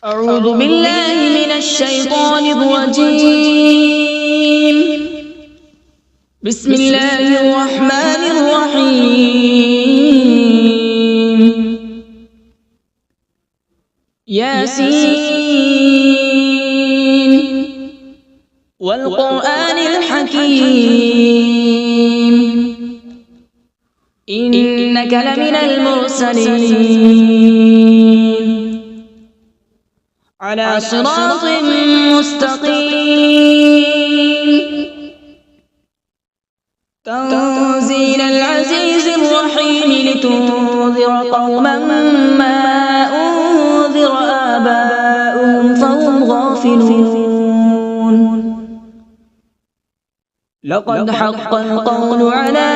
أعوذ بالله من الشيطان الرجيم. بسم الله الرحمن الرحيم. ياسين والقرآن الحكيم إنك لمن المرسلين على صراط مستقيم تنزيل العزيز الرحيم لتنذر قوما ما أنذر آباؤهم فهم غافلون. لقد حق القول على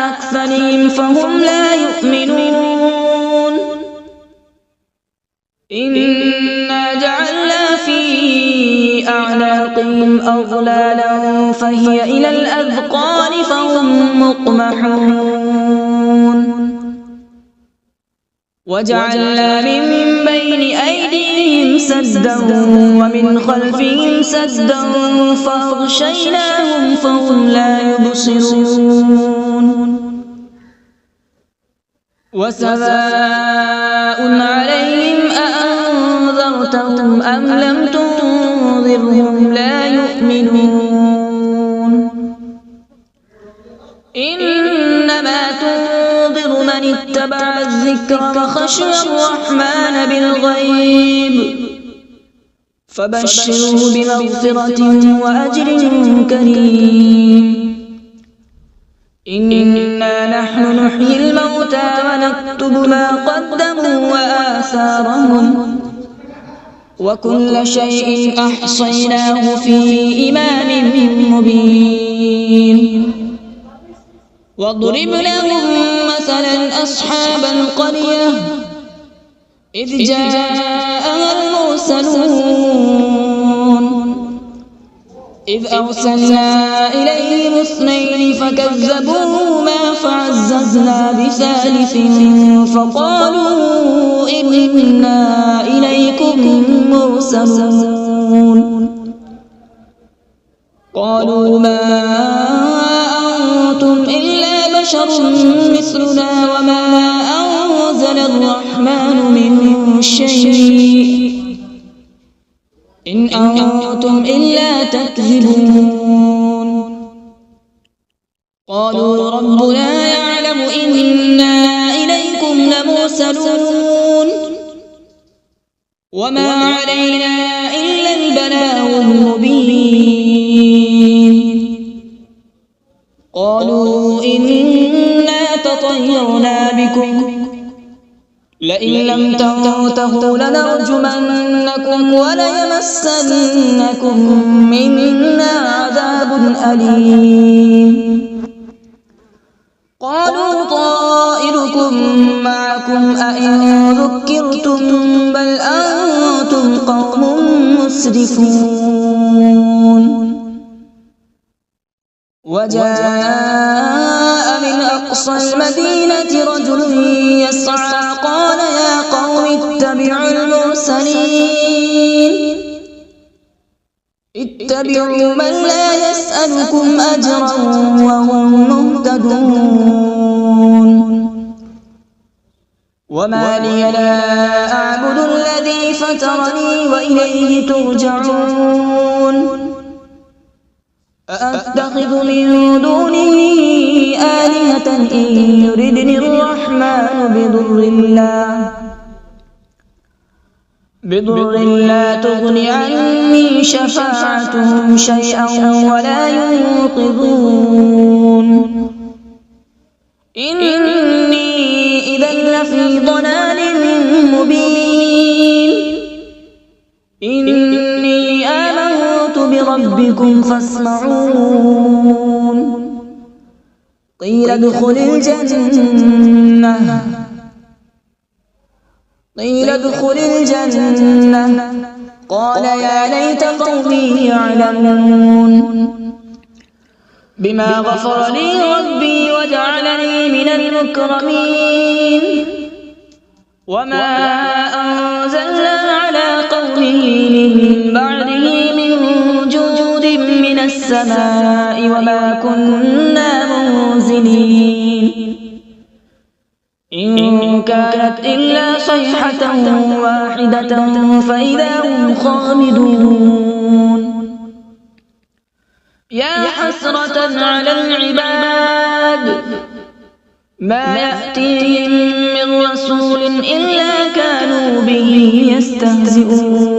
أكثرهم فهم لا يؤمنون. إنا جعلنا في أعناقهم أغلالا فهي إلى الأذقان فهم مقمحون. وجعلنا من بين أيديهم سدا ومن خلفهم سدا فأغشيناهم فهم لا يبصرون. وسواء عليهم أأنذرتهم أم لم تنذرهم لا يؤمنون. إنما تنذر من اتبع الذكر وخشي الرحمن بالغيب فبشره بمغفرة وأجر كريم. إنا نحن نحيي الموتى ونكتب ما قدموا وآثارهم وكل شيء أحصيناه في إمام مبين. واضرب لهم مثلا أصحاب القرية إذ جاءها المرسلون إذ أرسلنا إليهم اثنين فكذبوهما فعززنا بثالث فقالوا إنا إليكم مرسلون. قالوا ما أنتم إلا بشر مثلنا وما أنزل الرحمن من شيء إن أنتم إلا تكذبون. قالوا ربنا يعلم إنا إليكم لمرسلون وما علينا إلا البلاغ المبين. قالوا إنا تطيرنا بكم لئن لم تنتهوا لنرجمنكم وليمسنكم منا عذاب أليم. قالوا طائركم معكم أئن ذكرتم بل أنتم قوم مسرفون. وجاء من أقصى المدينة رجل يسعى قال يا قوم اتبعوا المرسلين اتبعوا من لا يسألكم أجرا وهم مهتدون. وما لي لا أعبد الذي فطرني وإليه ترجعون. أأتخذ من دونه آلهة إن يردني الرحمن بضر لا تغن عني شفاعتهم شيئا ولا ينقذون. إني إذا لفي ضلال مبين. إني آمنت بربكم فاسمعون. قيل ادخل الجنة قال يا ليت قومي يعلمون. بما غفر لي ربي وجعلني من المكرمين. وما أنزلنا على من بعده من جود من السماء وما كنا منزلين إن كانت إلا صيحة واحدة فإذا هم خامدون يا حسرة على العباد ما يأتيهم من رسول إلا كانوا به يستهزئون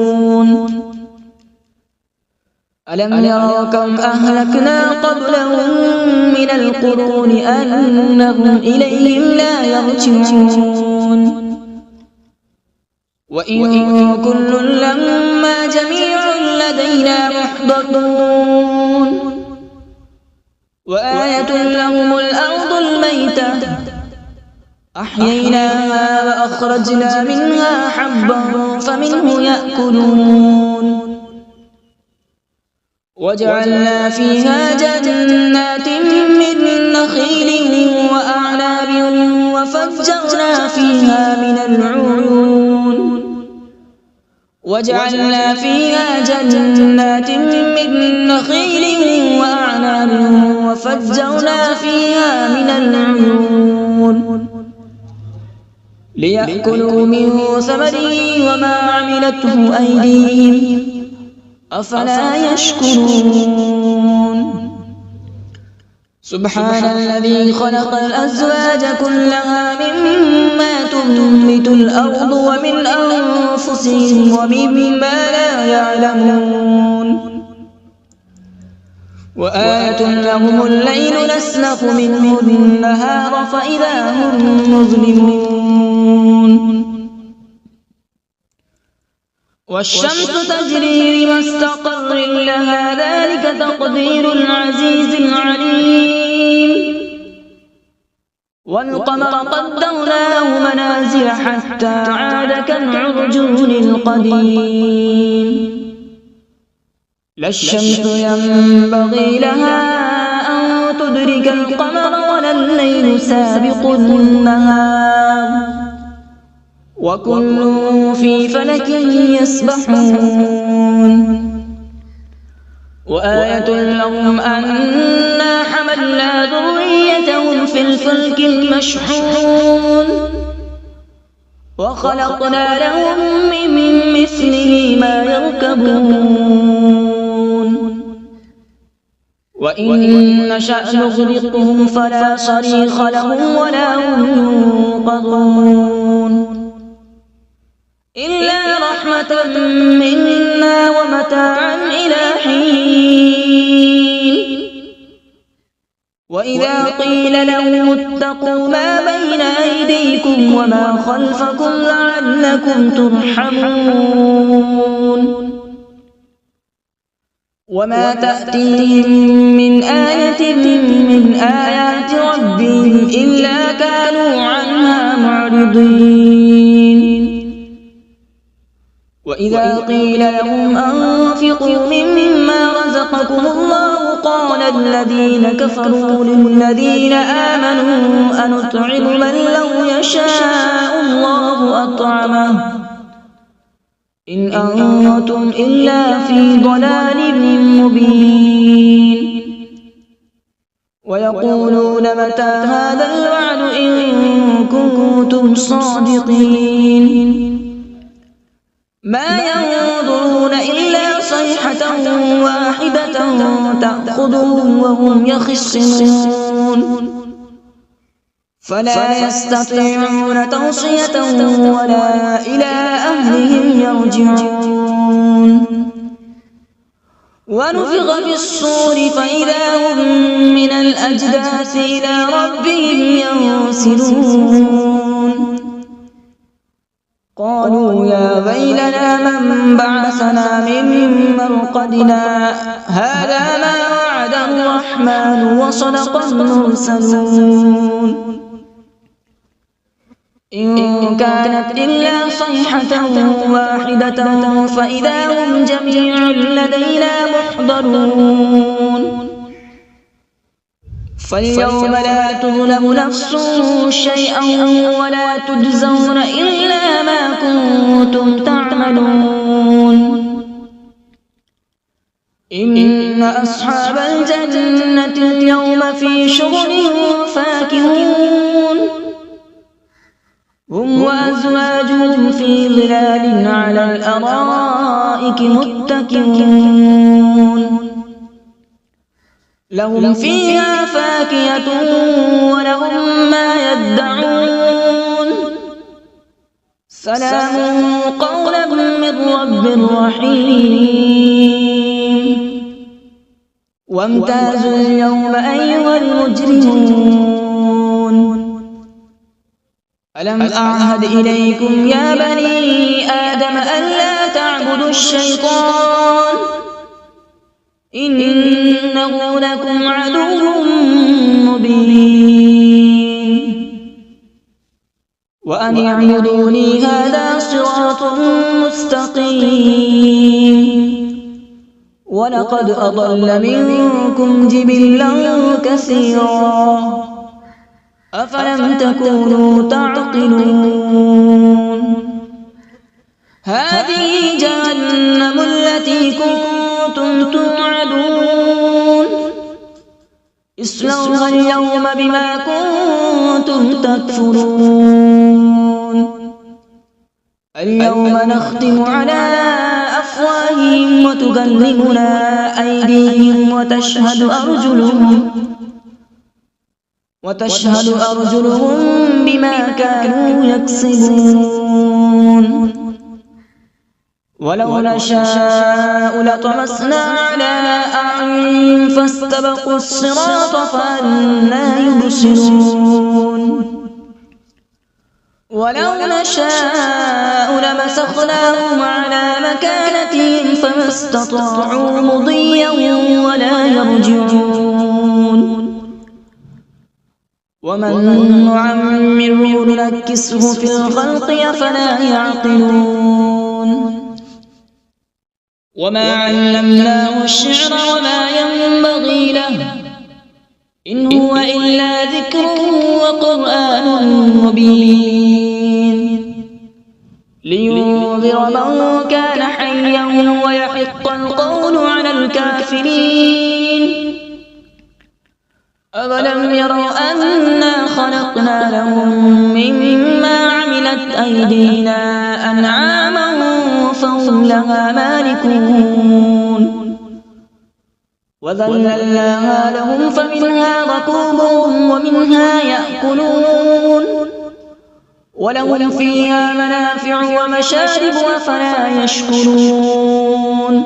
ألم يروا كم أهلكنا قبلهم من القرون أنهم إليهم لا يرجعون وإن كل لما جميع لدينا محضرون وآية لهم الأرض الميتة أحييناها وأخرجنا منها حبا فمنه يأكلون وجعلنا فيها جنات من نخيل وأعناب وفجرنا فيها من العيون وجعلنا فيها جنات من نخيل وأعناب وفجرنا فيها من العيون ليأكلوا من ثمره وما عملته أيديهم أفلا يشكرون سبحان الذي خلق الأزواج كلها مما تنبت الأرض ومن أنفسهم ومما لا يعلمون وآية لهم الليل نسلخ منه النهار فإذا هم مظلمون والشمس تجري لمستقر لها ذلك تقدير العزيز العليم والقمر قدرناه منازل حتى عاد كالعرجون القديم لا الشمس ينبغي لها أن تدرك القمر ولا الليل سابق النهار وكل في فلك يسبحون وآية لهم أنا حملنا ذريتهم في الفلك المشحون وخلقنا لهم من مثله ما يركبون وإن نشأ نغرقهم فلا صريخ لهم ولا هم ينقذون إلا رحمة منا ومتاعا إلى حين وإذا قيل لهم اتقوا ما بين أيديكم وما خلفكم لعلكم ترحمون وما تأتيهم من آية من آيات ربهم إلا كانوا عنها معرضين وإذا قيل لهم أنفقوا مما رزقكم الله قال الذين كفروا للذين آمنوا أنطعم من لو يشاء الله أطعمه إن أنتم إلا في ضلال مبين ويقولون متى هذا الوعد إن كنتم صادقين ما ينظرون إلا صيحة واحدة تأخذهم وهم يخصمون فلا يستطيعون توصية ولا إلى أهلهم يرجعون ونفخ في الصور فإذا هم من الأجداث إلى ربهم ينسلون قالوا يا ويلنا من بعثنا من مرقدنا هذا ما وعد الرحمن وصدق المرسلون إن كانت إلا صيحة واحدة فإذا هم جميع لدينا محضرون فاليوم لا تظلم نفس شيئا ولا تجزون إلا ما كنتم تعملون إن أصحاب الجنة اليوم في شغل فاكهون هم وأزواجهم في ظلال على الأرائك متكئون لهم فيها فاكهة ولهم ما يدعون سلام قولا من رب رحيم وامتازوا اليوم أيها المجرمون ألم أعهد إليكم يا بني آدم ألا تعبدوا الشيطان إنه لكم عدو مبين وأن اعبدوني هذا صراط مستقيم ولقد أضل منكم جبلا كثيرا أفلم تكونوا تعقلون هذه جهنم التي كنتم توعدون اصلوها اليوم بما كنتم تكفرون اليوم نختم على أفواههم وتكلمنا أيديهم وتشهد أرجلهم بما كانوا يكسبون ولو نشاء لطمسنا على أعينهم فاستبقوا الصراط فأنى يبصرون ولو نشاء لمسخناهم على مكانتهم فما استطاعوا مضيا ولا يرجعون ومن نعمره ننكسه في الخلق أفلا يعقلون وما علمناه الشعر وما ينبغي له إن هو إلا ذكر وقرآن مبين لينذر من كان حيا ويحق القول على الكافرين أولم يروا أنا خلقنا لهم مما عملت أيدينا أنعاما فهم لها مالكون وذللناها لهم فمنها ركوبهم ومنها يأكلون ولهم فيها منافع ومشارب أفلا يشكرون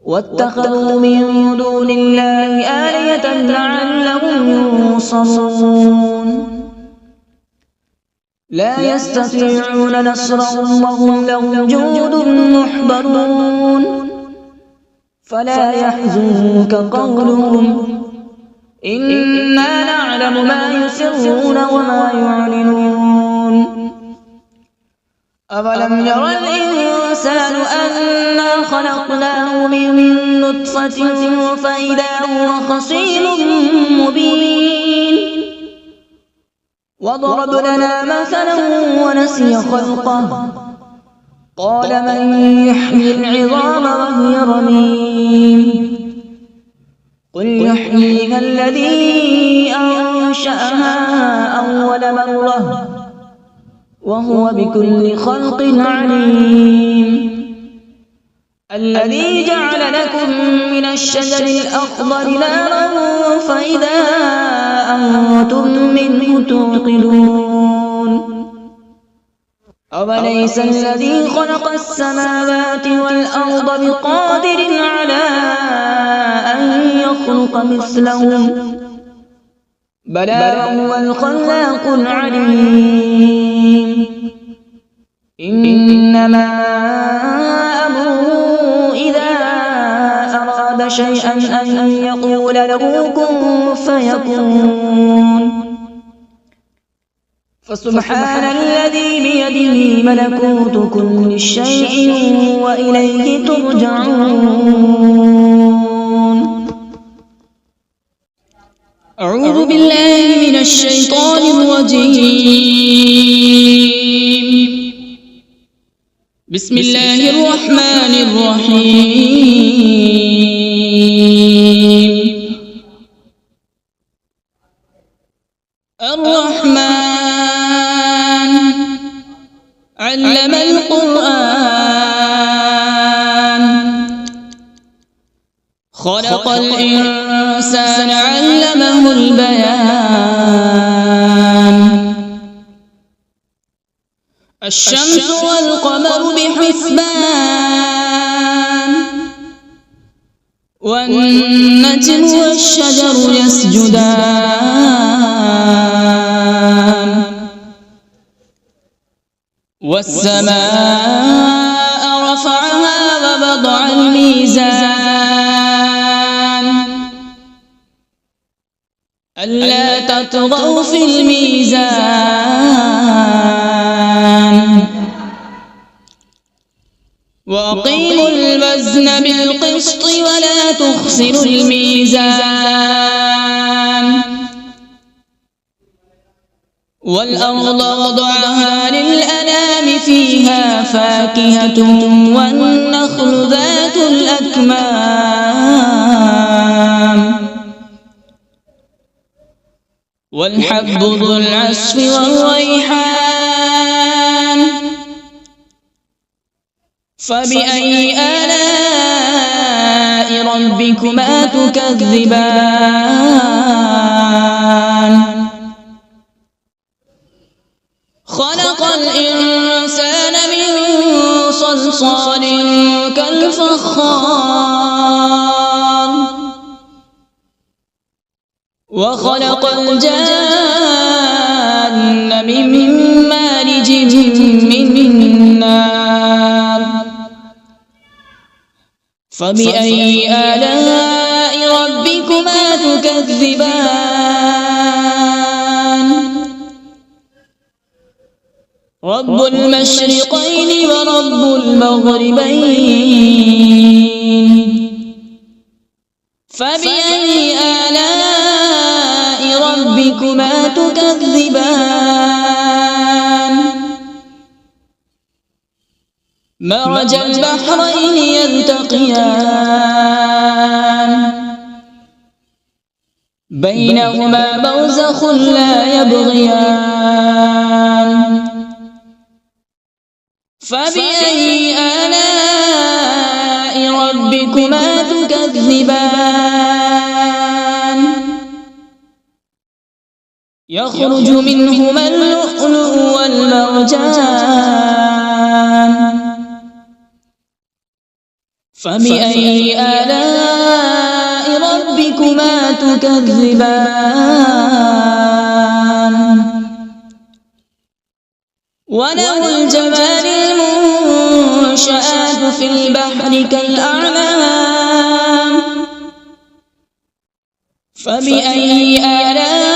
واتخذوا من دون الله آلهة لعلهم ينصرون لا يستطيعون نصرهم وهم لهم جند محضرون فلا يحزنك قولهم إنا نعلم ما يسرون وما يعلنون أولم ير الإنسان أنا خلقناه من نطفة فإذا هو خصيم مبين وضرب لنا مثلا ونسي خلقه قال من يحيي العظام وهي رميم قل يحييها الذي أنشأها أول مرة وهو بكل خلق عليم الذي جعل لكم من الشجر الأخضر نارا فإذا أنتم منه توقدون أوليس الذي خلق السماوات والأرض بقادر على أن يخلق مثلهم بلى وهو الخلاق العليم إنما أمره إذا أراد شيئا أن يقول له كن فيكون فسبحان الذي بيده ملكوت كل شيء وإليه ترجعون أعوذ بالله من الشيطان الرجيم بسم الله الرحمن الرحيم علم القرآن خلق الإنسان علمه البيان الشمس والقمر بحسبان والنجم والشجر يسجدان والسماء رفعها ووضع الميزان ألا تطغوا في الميزان وأقيموا الوزن بالقسط ولا تخسروا الميزان والأرض وضعها للأنام فيها فاكهة والنخل ذات الأكمام والحب ذو العصف والريحان فبأي آلاء ربكما تكذبان خلق الإنسان من صلصال كالفخار وخلق الجان من مارج من نار فبأي آلاء ربكما تكذبان رب المشرقين ورب المغربين فبأي آلاء ربكما تكذبان مرج البحرين يلتقيان بينهما برزخ لا يبغيان فبأي آلاء ربكما تكذبان يخرج منهما اللؤلؤ والمرجان فبأي آلاء ربكما تكذبان وله الجوار المنشآت في البحر كالأعلام فبأي آلاء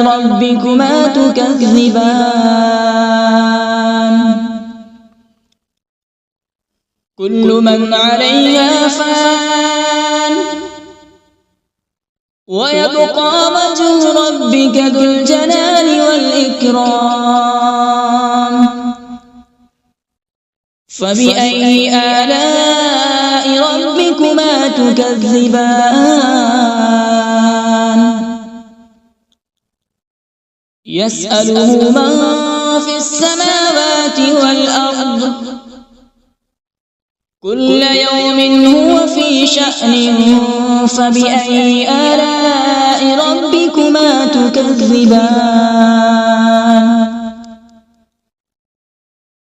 ربكما تكذبان كل من عليها فان ويبقى وجه ربك ذو الجلال والإكرام فبأي آلاء ربكما تكذبان يسأله من في السماوات والأرض كل يوم هو في شأن فبأي آلاء ربكما تكذبان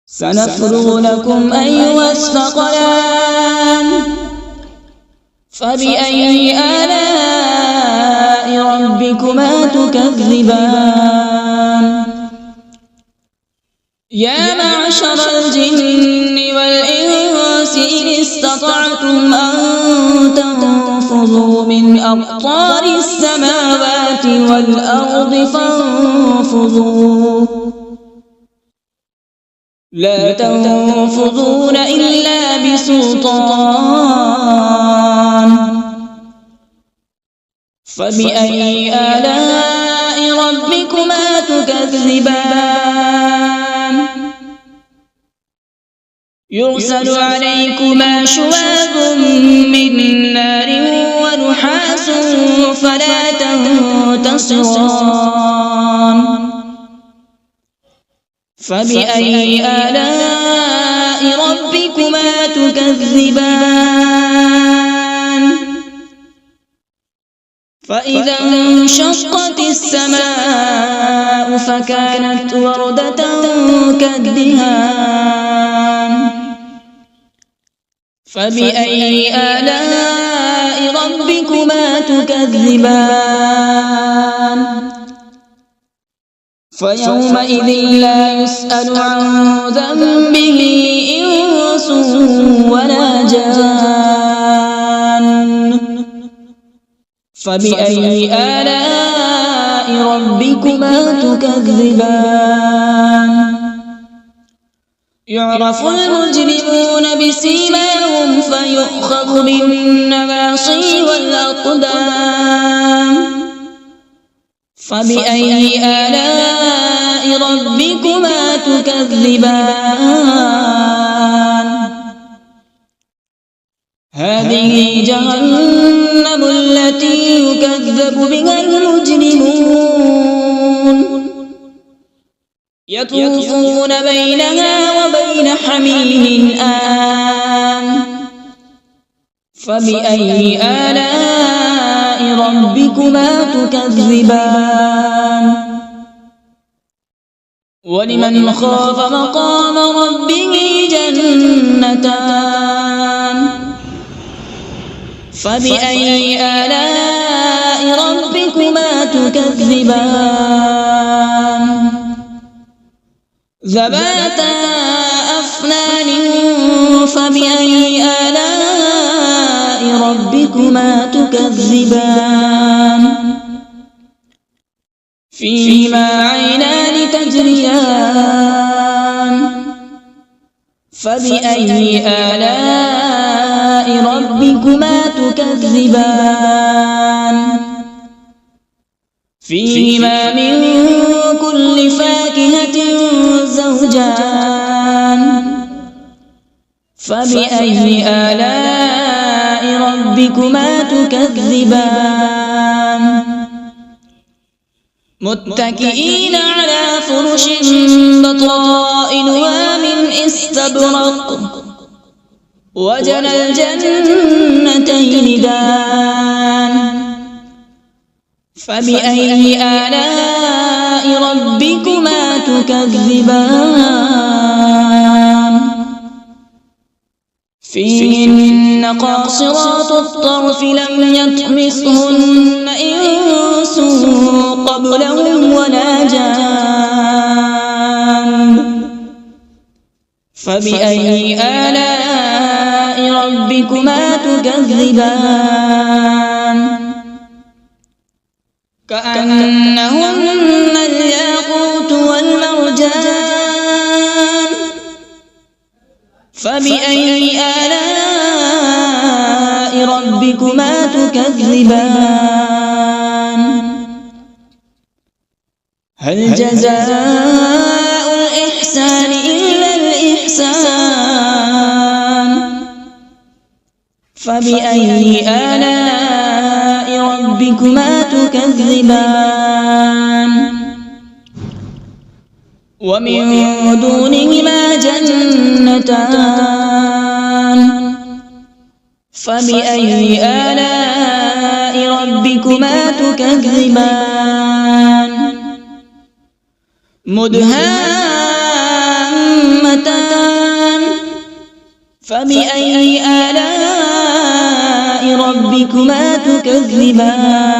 سنفرغ لكم أيها الثقلان فبأي آلاء ربكما تكذبان يا معشر الجن والإنس إن استطعتم أن تنفذوا من أقطار السماوات والأرض فانفذوا لا تنفذون إلا بسلطان فبأي آلاء ربكما تكذبان يرسل عليكما شواظ من نار ونحاس فلا تنتصران فبأي آلاء ربكما تكذبان فإذا انشقت السماء فكانت وردة كالدهان فبأي آلاء ربكما تكذبان فيومئذ لا يسأل عن ذنبه إنس ولا جان فبأي آلاء ربكما تكذبان يعرف المجرمون بسيماهم فيؤخذ بالنواصي والأقدام فبأي آلاء ربكما تكذبان هذه جهنم التي يكذب بها المجرمون يطوفون بينها وبين حميم آن فبأي آلاء ربكما تكذبان ولمن خاف مقام ربه جنتان فبأي آلاء ربكما تكذبان ذواتا أفنان فبأي آلاء ربكما تكذبان فيهما عينان تجريان فبأي آلاء ربكما تكذبان فيهما من كل فاكهة زوجان فبأي آلاء ربكما تكذبان متكئين على فرش بطائنها من استبرق وجنى الجنتين دان فبأي آلاء ربكما تكذبان فيهن قاصرات الطرف لم يطمثهن إنس قبلهم ولا جان فبأي آلاء ربكما تكذبان كأنهن الياقوت والمرجان فبأي آلاء ربكما تكذبان هل جزاء الإحسان إلا الإحسان فبأي آلاء ربكما تكذبان ومن دونهما جنتان فبأي آلاء ربكما تكذبان مدهامتان فبأي آلاء ربكما تكذبان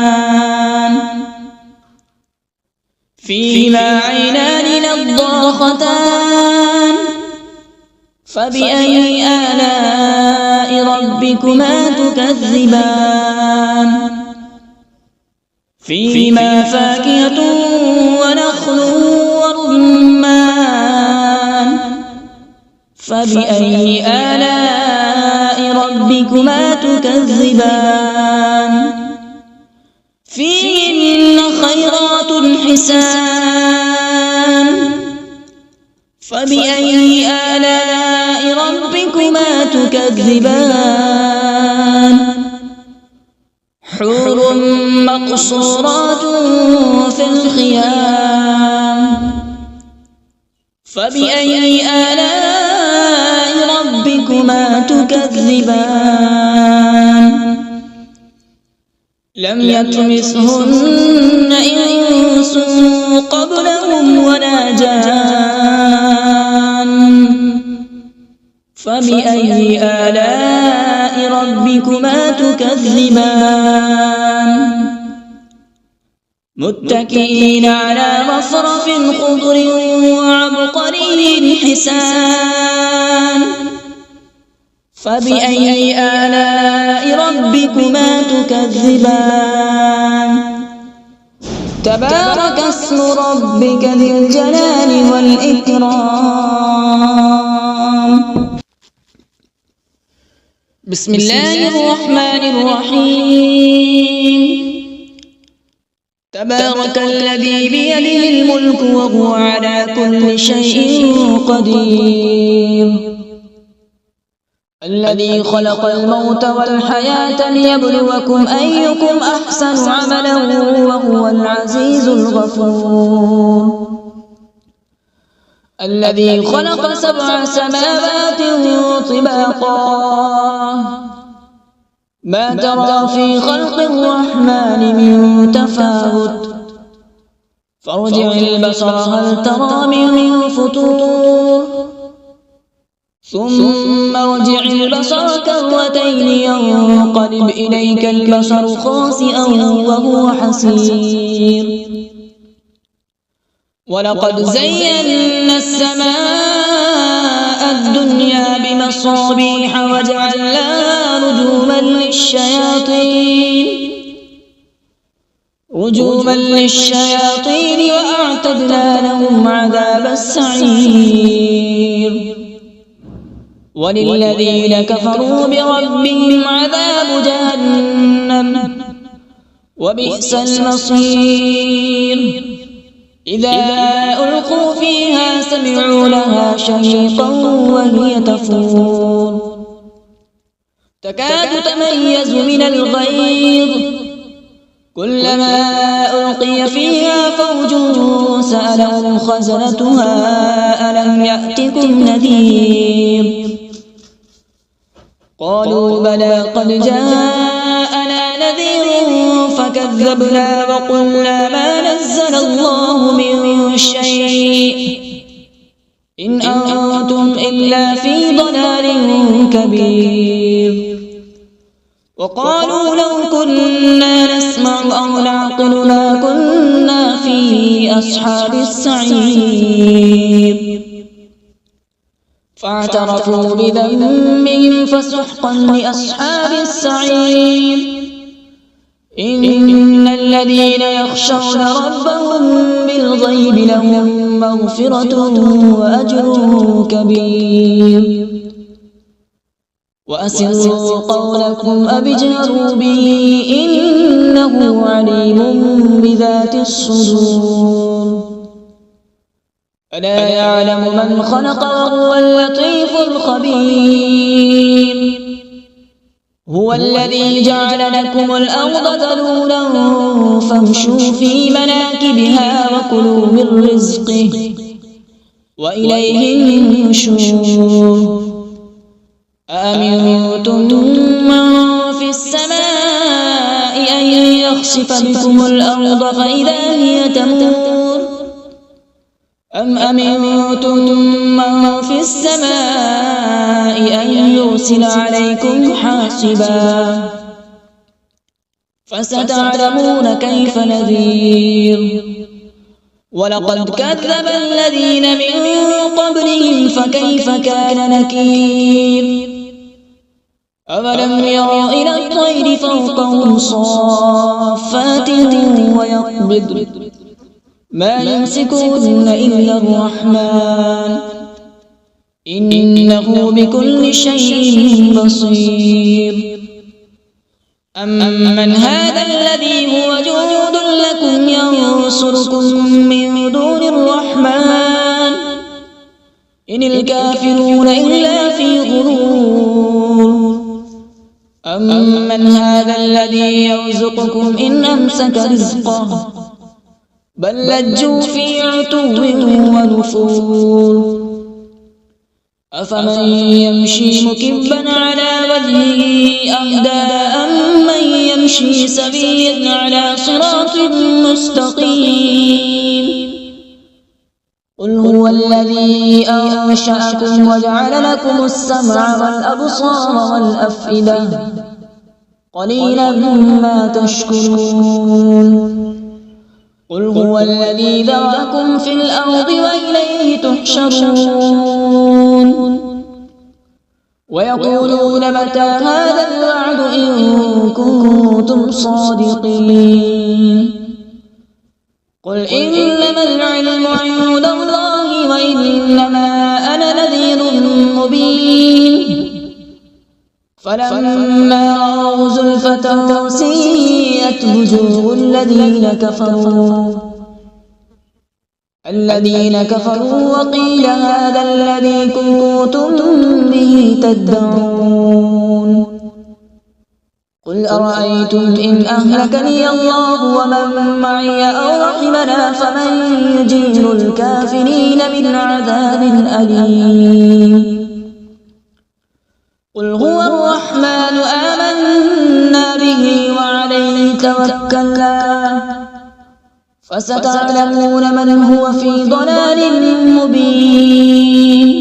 فيهما عينان نضاختان فبأي آلاء ربكما تكذبان فيهما فاكهة ونخل ورمان فبأي آلاء ربكما تكذبان فيهن خيرات حسان فبأي آلاء ربكما تكذبان حور مقصورات في الخيام فبأي آلاء ربكما تكذبان لم يطمثهن إنس قبلهم ولا جان فبأي آلاء ربكما تكذبان متكئين على رفرف خضر وعبقري حسان فبأي آلاء ربكما تكذبان تبارك اسم ربك ذي الجلال والإكرام بسم الله الرحمن الرحيم تبارك الذي بيده الملك وهو على كل شيء قدير الذي خلق الموت والحياة ليبلوكم أيكم أحسن عملا وهو العزيز الغفور الذي خلق 7 سماوات طباقا ما ترى في خلق الرحمن من تفاوت فارجع البصر هل ترى من فطور ثم ارجع البصر كرتين ينقلب إليك البصر خاسئا وهو حسير ولقد زينا السماء الدنيا بمصابيح وجعلناها رجوما للشياطين وأعتدنا لهم عذاب السعير وللذين كفروا بربهم عذاب جهنم وبئس المصير إذا ألقوا فيها سمعوا لها شهيقا وهي تفور تكاد تميز من الغيظ كلما ألقي فيها فوج سألهم خزنتها ألم يأتكم نذير قالوا بلى قد جاءنا نذير فكذبنا وقلنا ما نزل الله من شيء إن أنتم إلا في ضلال كبير وقالوا لو كنا نسمع أو نعقل ما كنا في أصحاب السعير فاعترفوا بذنبهم فسحقا لأصحاب السعير إن الذين يخشون ربهم بالغيب لهم مغفرة وأجر كبير وأسروا قولكم أو اجهروا به إنه عليم بذات الصدور ألا يعلم من خلق وهو اللطيف الخبير هو الذي جعل لكم الأرض ذلولا فامشوا في مناكبها وكلوا من رزقه وإليه النشور أأمنتم من في السماء أن يخسف بكم الأرض فإذا هي تمور أم أمنتم من في السماء أن يرسل عليكم حاصبا فستعلمون كيف نذير ولقد كذب الذين من قبلهم فكيف كان نكير أولم يروا إلى الطير فوقهم صافات ويقبض ما يمسكهن إلا الرحمن إنه بكل شيء بصير أمن هذا الذي هو جند لكم ينصركم من دون الرحمن إن الكافرون إلا في غرور أمن هذا الذي يرزقكم إن أمسك رزقه بل لجوا في عتو ونفور أفمن يمشي مكبا على وجهه أهدى أمن يمشي سويا على صراط مستقيم قل هو الذي أنشأكم وجعل لكم السمع والأبصار والأفئدة قليلا ما تشكرون قل هو الذي ذرأكم في الأرض وإليه تحشرون ويقولون متى هذا الوعد إن كنتم صادقين قل إنما العلم عند الله وإنما أنا نذير مبين فلما رأوا زلفة سيئت وجوه الذين كفروا وقيل هذا الذي كنتم به تدعون قل أرأيتم إن أهلكني الله ومن معي أو رحمنا فمن يجير الكافرين من عذاب أليم قل هو الرحمن آمنا به وعليه توكلنا فستعلمون من هو في ضلال مبين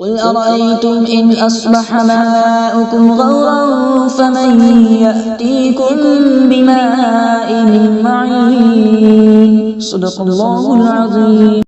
قل أرأيتم إن أصبح ماؤكم غورا فمن يأتيكم بماء معين صدق الله العظيم.